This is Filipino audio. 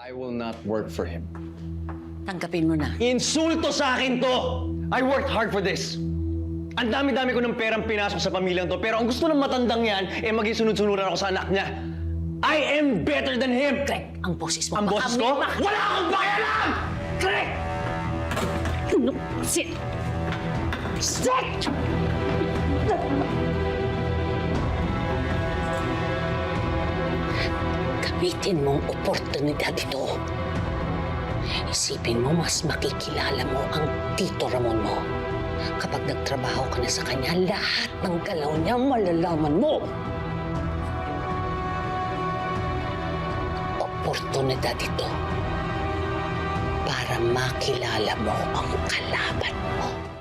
I will not work for him. Tanggapin mo na. Insulto sa akin to! I worked hard for this. Ang dami-dami ko ng perang pinasok sa pamilyang to, pero ang gusto ng matandang yan, maging sunod-sunuran ako sa anak niya. I am better than him! Greg, ang boses mo. Ang baka boses ko? may Wala akong pakialam! Greg! No, sit! Sit! Gamitin mong oportunidad ito. Isipin mo, mas makikilala mo ang Tito Ramon mo. Kapag nagtrabaho ka na sa kanya, lahat ng galaw niya malalaman mo. Oportunidad ito para makilala mo ang kalaban mo.